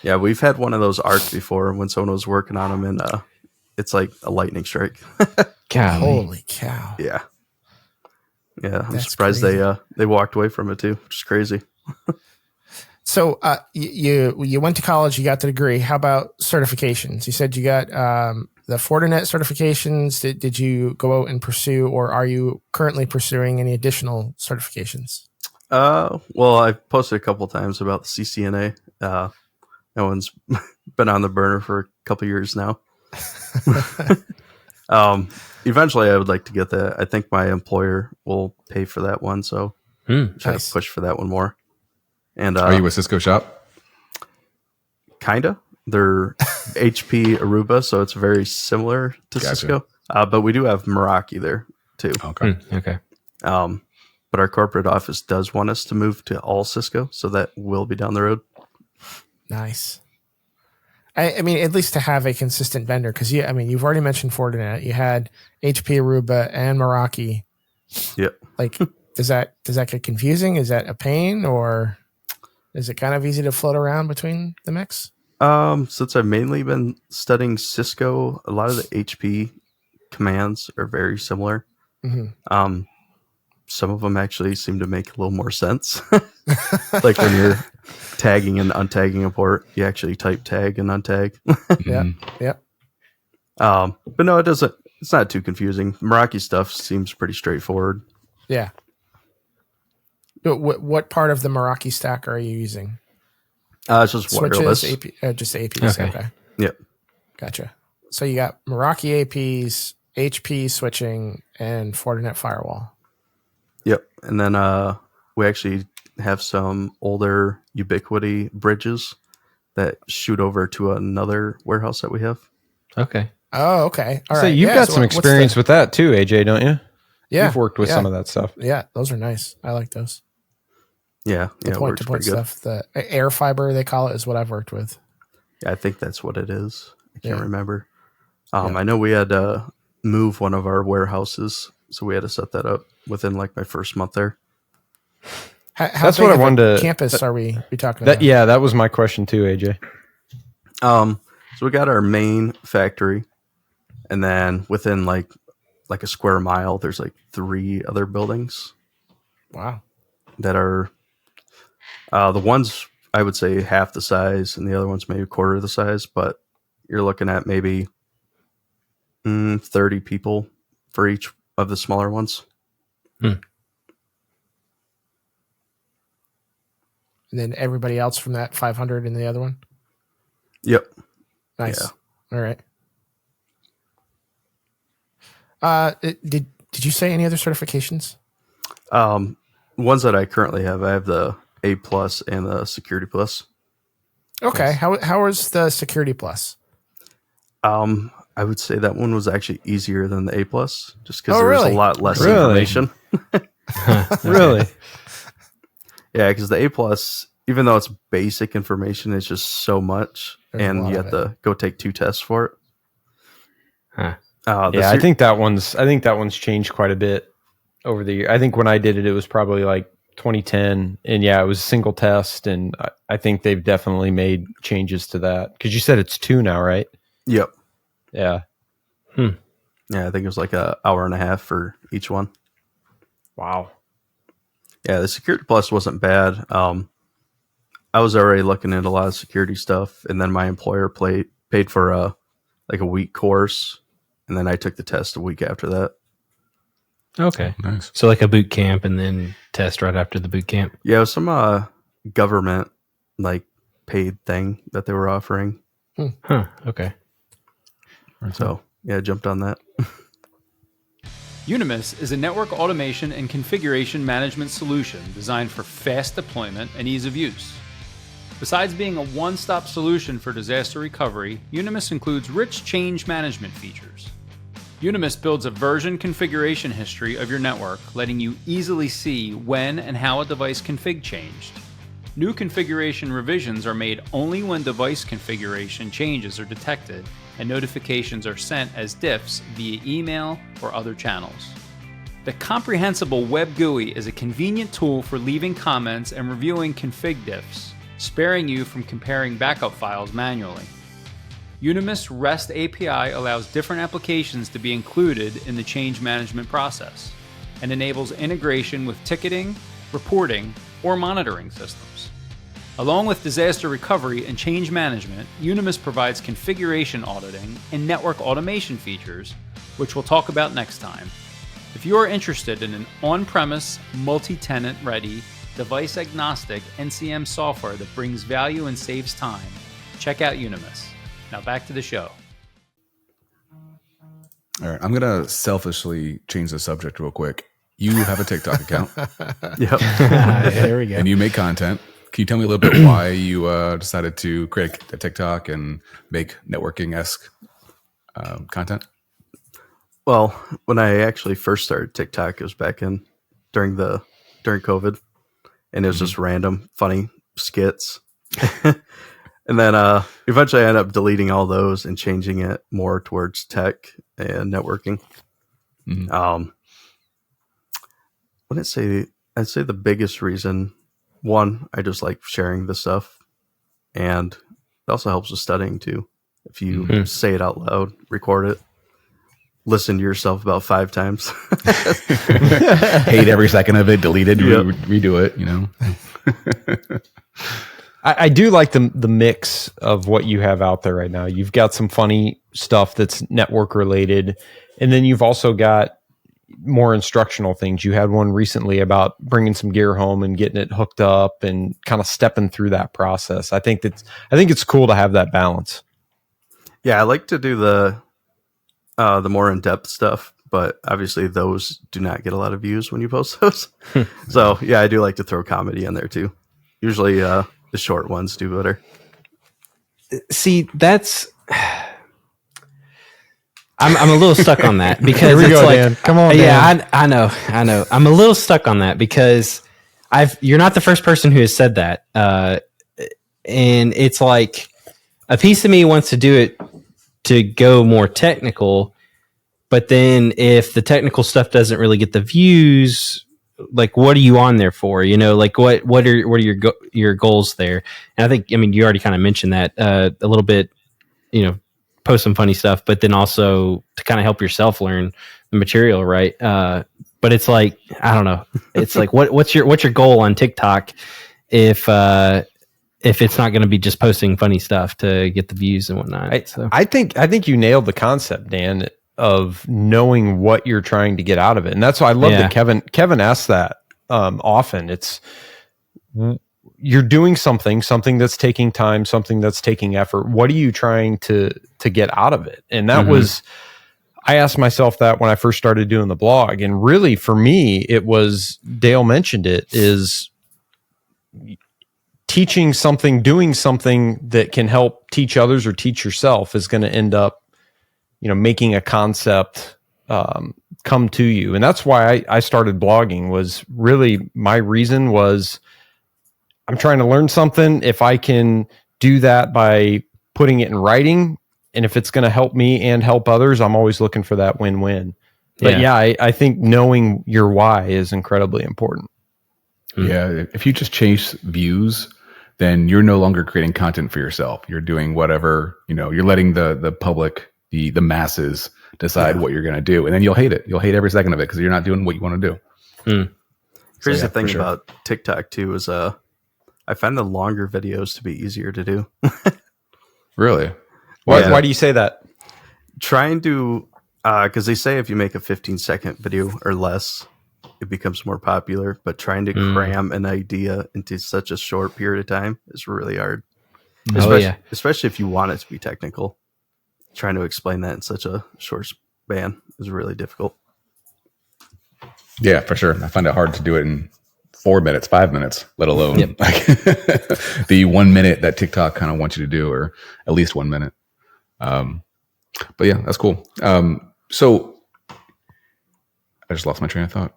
Yeah, we've had one of those arc before when someone was working on them, and it's like a lightning strike. God, holy cow! Yeah, I'm That's surprised crazy. they walked away from it too, which is crazy. So you went to college, you got the degree. How about certifications? You said you got the Fortinet certifications. Did you go out and pursue, or are you currently pursuing any additional certifications? Well, I've posted a couple times about the CCNA. That one's been on the burner for a couple years now. Eventually I would like to get that. I think my employer will pay for that one, so try to push for that one more. And are you a Cisco shop? Kinda. They're HP Aruba, so it's very similar to Cisco. But we do have Meraki there too. Okay. Okay. But our corporate office does want us to move to all Cisco, so that will be down the road. Nice. I mean, at least to have a consistent vendor, because you've already mentioned Fortinet. You had HP Aruba and Meraki. Yep. Like, does that get confusing? Is that a pain, or is it kind of easy to float around between the mix? Since I've mainly been studying Cisco, a lot of the HP commands are very similar. Mm-hmm. Some of them actually seem to make a little more sense. Like when you're tagging and untagging a port, you actually type tag and untag. Yeah. But no, it doesn't. It's not too confusing. Meraki stuff seems pretty straightforward. Yeah. What part of the Meraki stack are you using? It's just wireless. Switches, just APs. Okay. Yep. Gotcha. So you got Meraki APs, HP switching, and Fortinet firewall. Yep. And then we actually have some older Ubiquity bridges that shoot over to another warehouse that we have. Okay. Oh, okay. All right. So you've got some experience with that too, AJ, don't you? Yeah. You've worked with some of that stuff. Yeah, those are nice. I like those. Yeah. The point-to-point stuff. The air fiber, they call it, is what I've worked with. Yeah, I think that's what it is. I can't remember. I know we had to move one of our warehouses, so we had to set that up within like my first month there. How that's what I wanted to. Campus are we talking about? Yeah, that was my question too, AJ. So we got our main factory, and then within like a square mile, there's like 3 other buildings. Wow. That are the ones I would say half the size, and the other ones maybe a quarter of the size. But you're looking at maybe 30 people for each of the smaller ones. and then everybody else from that 500 in the other one. Yep. Nice. Yeah. All right. Did you say any other certifications? Ones that I currently have, I have the A+ and the Security Plus. Okay. Nice. How is the Security Plus? I would say that one was actually easier than the A+, just because there was a lot less information. Really? Yeah, because the A+, even though it's basic information, it's just so much, and you have to go take 2 tests for it. Huh. I think that one's changed quite a bit over the year. I think when I did it, it was probably like 2010, and it was a single test, and I think they've definitely made changes to that. Because you said it's 2 now, right? Yep. Yeah. Yeah, I think it was like an hour and a half for each one. Wow. Yeah, the Security Plus wasn't bad. I was already looking at a lot of security stuff, and then my employer paid for a week course, and then I took the test a week after that. Okay, nice. So like a boot camp, and then test right after the boot camp. Yeah, it was some government paid thing that they were offering. Huh. Okay. So yeah, I jumped on that. Unimus is a network automation and configuration management solution designed for fast deployment and ease of use. Besides being a one-stop solution for disaster recovery, Unimus includes rich change management features. Unimus builds a version configuration history of your network, letting you easily see when and how a device config changed. New configuration revisions are made only when device configuration changes are detected, and notifications are sent as diffs via email or other channels. The comprehensible web GUI is a convenient tool for leaving comments and reviewing config diffs, sparing you from comparing backup files manually. Unimus REST API allows different applications to be included in the change management process and enables integration with ticketing, reporting, or monitoring systems. Along with disaster recovery and change management, Unimus provides configuration auditing and network automation features, which we'll talk about next time. If you are interested in an on-premise, multi-tenant ready, device-agnostic NCM software that brings value and saves time, check out Unimus. Now back to the show. All right, I'm going to selfishly change the subject real quick. You have a TikTok account. Yep. There we go. And you make content. Can you tell me a little bit why you decided to create a TikTok and make networking-esque content? Well, when I actually first started TikTok, it was back during COVID, and it was just random funny skits. And then eventually I ended up deleting all those and changing it more towards tech and networking. I'd say the biggest reason, one, I just like sharing the stuff, and it also helps with studying too. If you say it out loud, record it, listen to yourself about 5 times, hate every second of it, delete it, redo it, you know. I do like the mix of what you have out there right now. You've got some funny stuff that's network related, and then you've also got more instructional things. You had one recently about bringing some gear home and getting it hooked up and kind of stepping through that process. I think it's cool to have that balance. Yeah, I like to do the more in-depth stuff, but obviously those do not get a lot of views when you post those. So yeah, I do like to throw comedy in there too. Usually the short ones do better. See, that's I'm a little stuck on that because Here we it's go, like, Dan. Come on, yeah, Dan. I know. I'm a little stuck on that because you're not the first person who has said that, and it's like a piece of me wants to do it to go more technical, but then if the technical stuff doesn't really get the views, like what are you on there for? You know, like what are your goals there? And I think, you already kind of mentioned that a little bit, post some funny stuff, but then also to kind of help yourself learn the material, right? But it's like, I don't know. It's like, what's your goal on TikTok if it's not going to be just posting funny stuff to get the views and whatnot? I think you nailed the concept, Dan, of knowing what you're trying to get out of it. And that's why I love that Kevin asks that often. It's, you're doing something that's taking time, something that's taking effort. What are you trying to get out of it? And that was, I asked myself that when I first started doing the blog. And really for me, it was, Dale mentioned it, is teaching something, doing something that can help teach others or teach yourself is going to end up, making a concept come to you. And that's why I started blogging. Was really, my reason was, I'm trying to learn something. If I can do that by putting it in writing, and if it's going to help me and help others, I'm always looking for that win-win. But I think knowing your why is incredibly important. Yeah. If you just chase views, then you're no longer creating content for yourself. You're doing whatever, you're letting the public, the masses decide what you're going to do. And then you'll hate it. You'll hate every second of it because you're not doing what you want to do. Here's the thing about TikTok too is I find the longer videos to be easier to do. Really? Why do you say that? Trying to, because they say if you make a 15-second video or less, it becomes more popular. But trying to cram an idea into such a short period of time is really hard. Especially if you want it to be technical. Trying to explain that in such a short span is really difficult. Yeah, for sure. I find it hard to do it in 4 minutes, 5 minutes, let alone like the 1 minute that TikTok kind of wants you to do, or at least 1 minute. But yeah, that's cool. So I just lost my train of thought.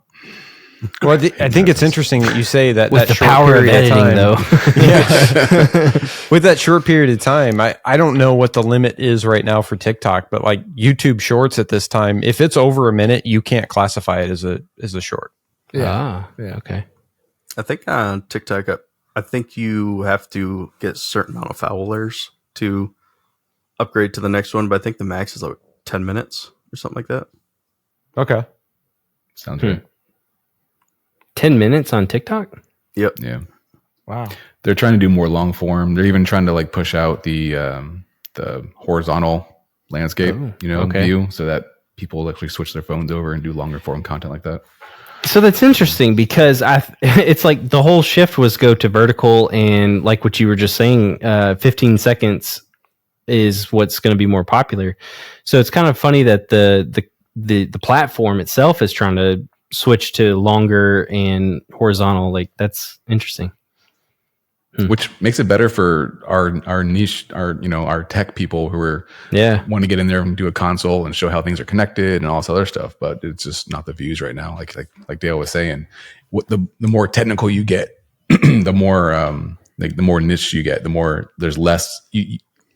Well, I think it's interesting that you say that with that the short power of period editing, time, though. with that short period of time, I don't know what the limit is right now for TikTok, but like YouTube Shorts at this time, if it's over a minute, you can't classify it as a short. Okay. I think on TikTok, I think you have to get a certain amount of followers to upgrade to the next one, but I think the max is like 10 minutes or something like that. Okay. Sounds right. 10 minutes on TikTok? Yep. Yeah. Wow. They're trying to do more long form. They're even trying to like push out the horizontal landscape, view, so that people actually switch their phones over and do longer form content like that. So that's interesting because it's like the whole shift was go to vertical, and like what you were just saying, 15 seconds is what's going to be more popular. So it's kind of funny that the platform itself is trying to switch to longer and horizontal. Like that's interesting. Which makes it better for our niche, our tech people who want to get in there and do a console and show how things are connected and all this other stuff. But it's just not the views right now. Like Dale was saying, what the more technical you get, the more the more niche you get, the more there's less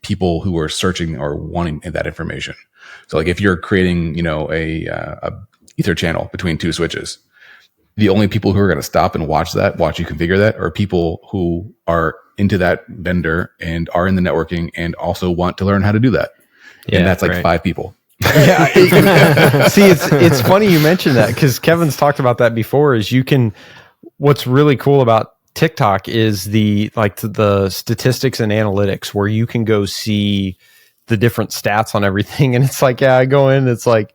people who are searching or wanting that information. So like if you're creating a ether channel between two switches, the only people who are going to stop and watch you configure that are people who are into that vendor and are in the networking and also want to learn how to do that. And that's like 5 people. Yeah. See, it's funny you mentioned that because Kevin's talked about that before. What's really cool about TikTok is the statistics and analytics where you can go see the different stats on everything. And it's like, I go in, it's like,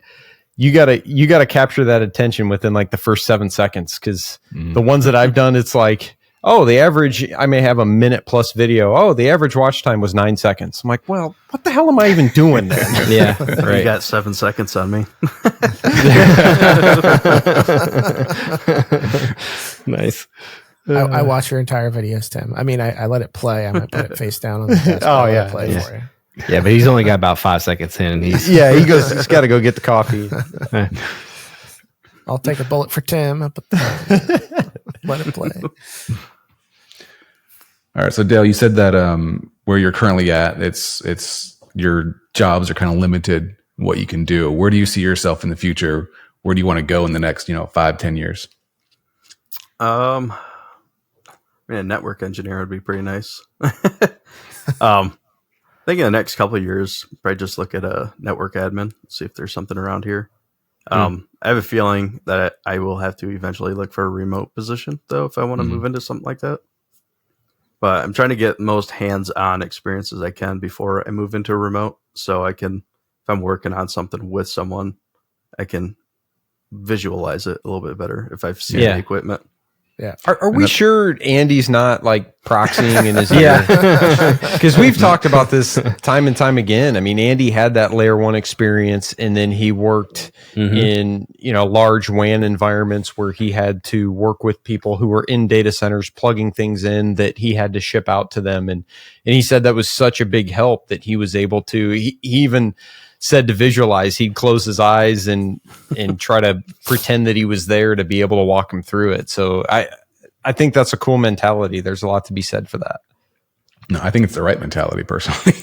you gotta capture that attention within like the first 7 seconds. Cause the ones that I've done, it's like, the average, I may have a minute plus video. The average watch time was 9 seconds. I'm like, well, what the hell am I even doing then? Yeah. Right. You got 7 seconds on me. Nice. I watch your entire videos, Tim. I mean, I let it play. I might put it face down on the desk. Play for you. Yeah, but he's only got about 5 seconds in. And he's he's got to go get the coffee. I'll take a bullet for Tim. Let it play. All right. So Dale, you said that where you're currently at, it's your jobs are kind of limited in what you can do. Where do you see yourself in the future? Where do you want to go in the next 5-10 years? A network engineer would be pretty nice. I think in the next couple of years, probably just look at a network admin, see if there's something around here. I have a feeling that I will have to eventually look for a remote position, though, if I want to move into something like that. But I'm trying to get most hands-on experiences I can before I move into a remote, so I can, if I'm working on something with someone, I can visualize it a little bit better if I've seen the equipment. Yeah. Are we sure Andy's not like proxying in his ear? Because we've talked about this time and time again. I mean, Andy had that layer 1 experience, and then he worked in, large WAN environments where he had to work with people who were in data centers, plugging things in that he had to ship out to them. And he said that was such a big help that he was able to, he even said to visualize, he'd close his eyes and try to pretend that he was there to be able to walk him through it. So I think that's a cool mentality. There's a lot to be said for that. No, I think it's the right mentality personally.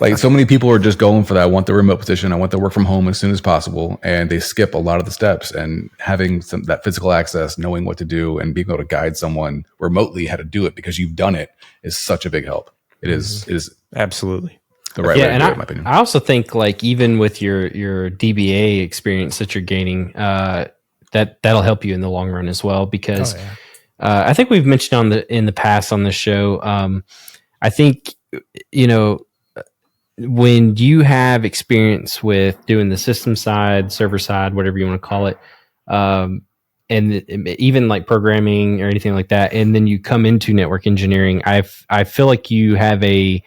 Like so many people are just going for that. I want the remote position. I want to work from home as soon as possible. And they skip a lot of the steps, and having that physical access, knowing what to do and being able to guide someone remotely how to do it because you've done it is such a big help. It is absolutely the right way to do it, in my opinion. I also think like even with your DBA experience that you're gaining, that'll help you in the long run as well, because I think we've mentioned in the past on this show. I think, when you have experience with doing the system side, server side, whatever you want to call it, and even like programming or anything like that, and then you come into network engineering, I feel like you have a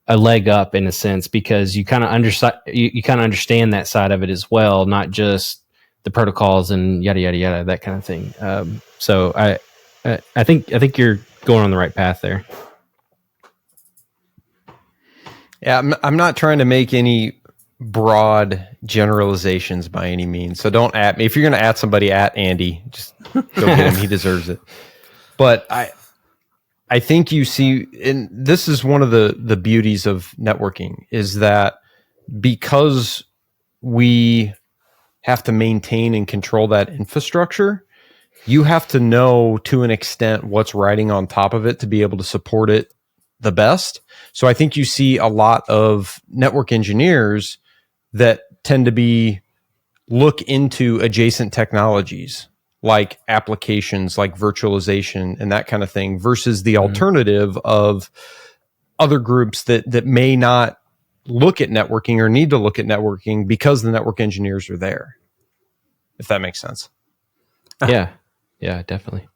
leg up in a sense, because you kind of understand that side of it as well, not just the protocols and yada yada yada, that kind of thing. So I think you're going on the right path there. Yeah, I'm not trying to make any broad generalizations by any means. So don't at me. If you're going to at somebody, at Andy, just go get him. He deserves it. But I think you see, and this is one of the beauties of networking, is that because we have to maintain and control that infrastructure, you have to know to an extent what's riding on top of it to be able to support it the best. So I think you see a lot of network engineers that tend to look into adjacent technologies like applications, like virtualization and that kind of thing, versus the alternative of other groups that may not look at networking or need to look at networking because the network engineers are there. If that makes sense. Yeah, definitely.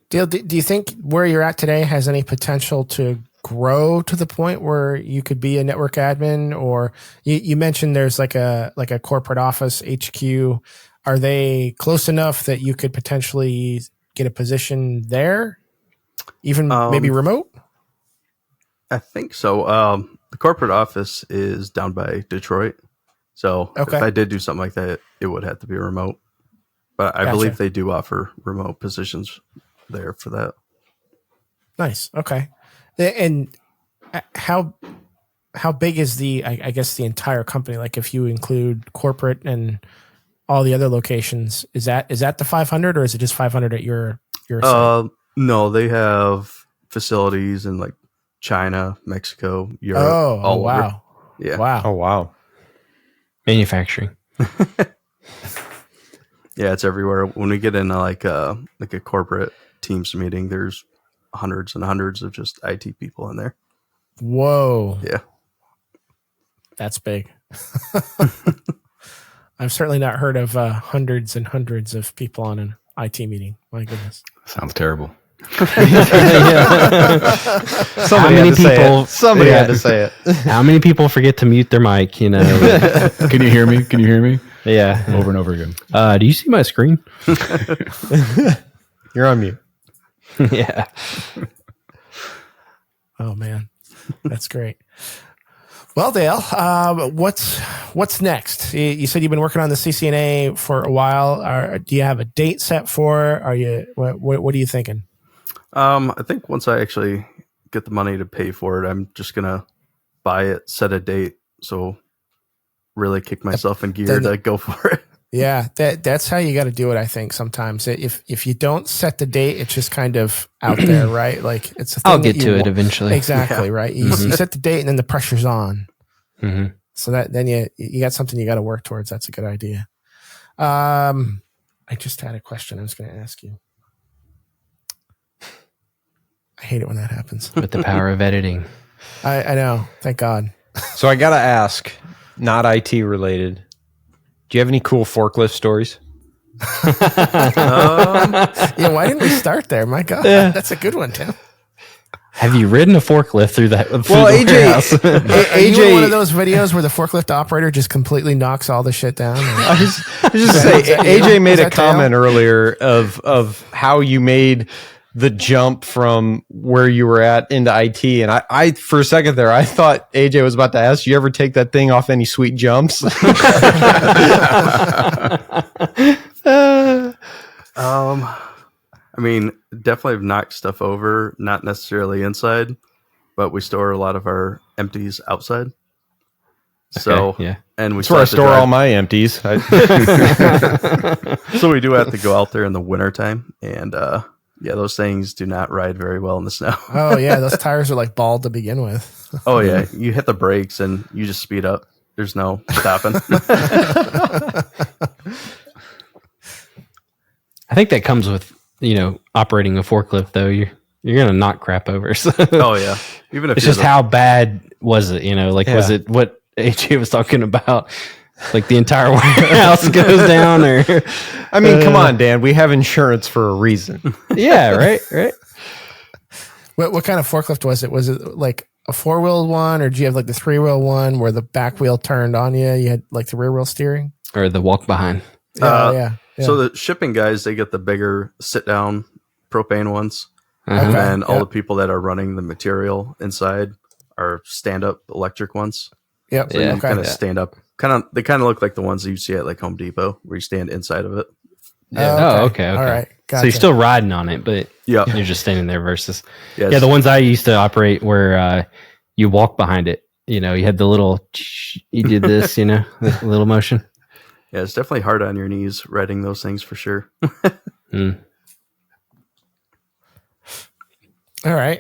Dale, do you think where you're at today has any potential to grow to the point where you could be a network admin? Or you mentioned there's like a corporate office HQ. Are they close enough that you could potentially get a position there, even maybe remote? I think so. The corporate office is down by Detroit. So if I did do something like that, it would have to be remote. But I believe they do offer remote positions there for that. Nice. Okay. And how big is I guess the entire company? Like if you include corporate and all the other locations, is that the 500, or is it just 500 at your site? No, they have facilities in like China, Mexico, Europe. Oh, wow. Over. Yeah. Wow. Oh, wow. Manufacturing. Yeah, it's everywhere. When we get into like a corporate Teams meeting, there's hundreds and hundreds of just IT people in there. Whoa. Yeah. That's big. I've certainly not heard of hundreds and hundreds of people on an IT meeting. My goodness. Sounds terrible. Somebody had to say it. How many people forget to mute their mic? Can you hear me? Can you hear me? Yeah. Over and over again. Do you see my screen? You're on mute. Yeah. Oh man, that's great. Well, Dale, what's next? You said you've been working on the CCNA for a while. Do you have a date set for? What are you thinking? I think once I actually get the money to pay for it, I'm just gonna buy it, set a date, so really kick myself in gear to go for it. Yeah, that's how you got to do it. I think sometimes if you don't set the date, it's just kind of out there, right? Like it's a thing I'll get to it eventually. Exactly, right. You set the date, and then the pressure's on. Mm-hmm. So that then you got something you got to work towards. That's a good idea. I just had a question I was going to ask you. I hate it when that happens. With the power of editing. I know. Thank God. So I got to ask, not IT related, do you have any cool forklift stories? Yeah, why didn't we start there? My God, that's a good one, Tim. Have you ridden a forklift through that? Well, AJ, Are you in one of those videos where the forklift operator just completely knocks all the shit down? I just say AJ made a comment earlier of how you made the jump from where you were at into IT, and I for a second there I thought AJ was about to ask, you ever take that thing off any sweet jumps? I mean, definitely have knocked stuff over, not necessarily inside, but we store a lot of our empties outside. So, Okay, yeah. and That's where I store all my empties. So we do have to go out there in the wintertime, and those things do not ride very well in the snow. Oh yeah, those tires are like bald to begin with. Oh yeah, you hit the brakes and you just speed up. There's no stopping. I think that comes with, operating a forklift though. You're gonna knock crap over. So. Oh yeah. Even if it's just how bad was it? Was it what AJ was talking about? Like the entire warehouse goes down, or I mean, come on, Dan. We have insurance for a reason. Yeah, right. What kind of forklift was it? Was it like a 4-wheel one, or do you have like the 3-wheel one where the back wheel turned on you? You had like the rear wheel steering, or the walk behind? Yeah. So the shipping guys, they get the bigger sit-down propane ones, Uh-huh. and then all the people that are running the material inside are stand-up electric ones. Yep. So you kind of stand up. They kind of look like the ones that you see at like Home Depot, where you stand inside of it. Yeah. Okay. All right. Gotcha. So you're still riding on it, but Yeah. you're just standing there versus. Yes. Yeah, the ones I used to operate where you walk behind it. You had the little, you did this, the little motion. Yeah, it's definitely hard on your knees riding those things for sure. All right.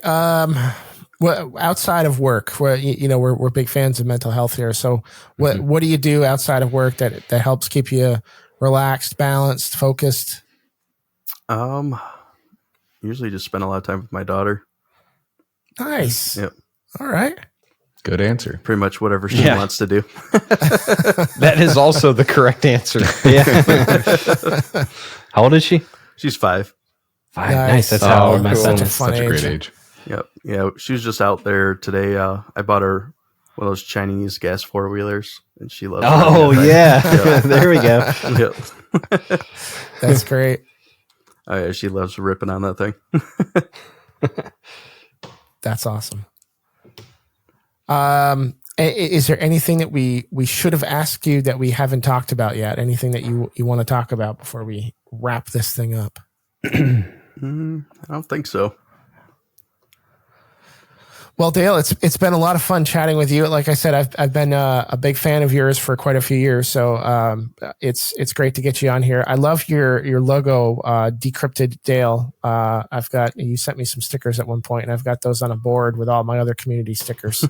Well, outside of work, we're big fans of mental health here. So what do you do outside of work that helps keep you relaxed, balanced, focused? Usually just spend a lot of time with my daughter. Nice. Yep. All right. Good answer. Pretty much whatever she wants to do. That is also the correct answer. Yeah. How old is she? She's 5. 5. Nice. That's how my son such a is. fun Such a great age. age. Yep. Yeah, she was just out there today. I bought her one of those Chinese gas 4-wheelers, and she loves Oh, riding it. yeah. There we go. Yep. That's great. Oh, yeah, she loves ripping on that thing. That's awesome. Is there anything that we should have asked you that we haven't talked about yet? Anything that you want to talk about before we wrap this thing up? I don't think so. Well, Dale, it's been a lot of fun chatting with you. Like I said, I've been a big fan of yours for quite a few years, so it's great to get you on here. I love your logo, Decrypted Dale. You sent me some stickers at one point, and I've got those on a board with all my other community stickers.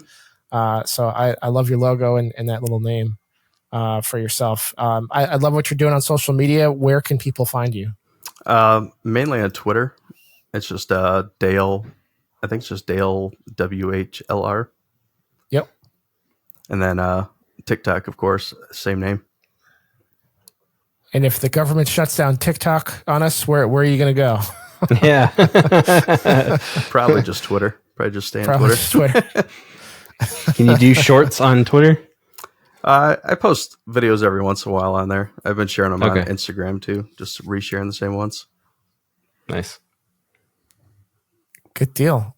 So I love your logo and that little name for yourself. I love what you're doing on social media. Where can people find you? Mainly on Twitter. It's just Dale. I think it's just Dale WHLR. Yep. And then TikTok, of course, same name. And if the government shuts down TikTok on us, where are you going to go? Yeah. Probably just Twitter. Probably just stay on Probably Twitter. just Twitter. Can you do shorts on Twitter? I post videos every once in a while on there. I've been sharing them on Okay. Instagram too, just resharing the same ones. Nice. Good deal.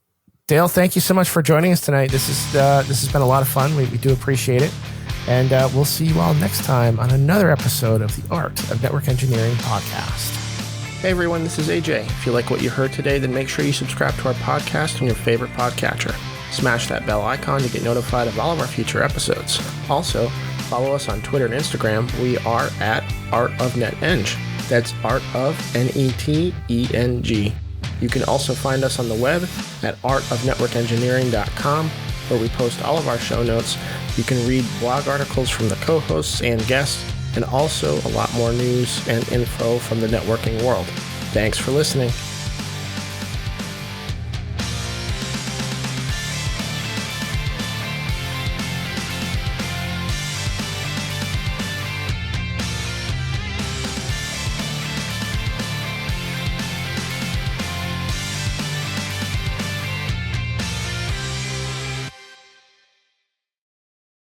Dale, thank you so much for joining us tonight. This has been a lot of fun. We do appreciate it. And we'll see you all next time on another episode of the Art of Network Engineering podcast. Hey everyone, this is AJ. If you like what you heard today, then make sure you subscribe to our podcast on your favorite podcatcher. Smash that bell icon to get notified of all of our future episodes. Also, follow us on Twitter and Instagram. We are at Art of NetEng. That's Art of NetEng. You can also find us on the web at artofnetworkengineering.com, where we post all of our show notes. You can read blog articles from the co-hosts and guests, and also a lot more news and info from the networking world. Thanks for listening.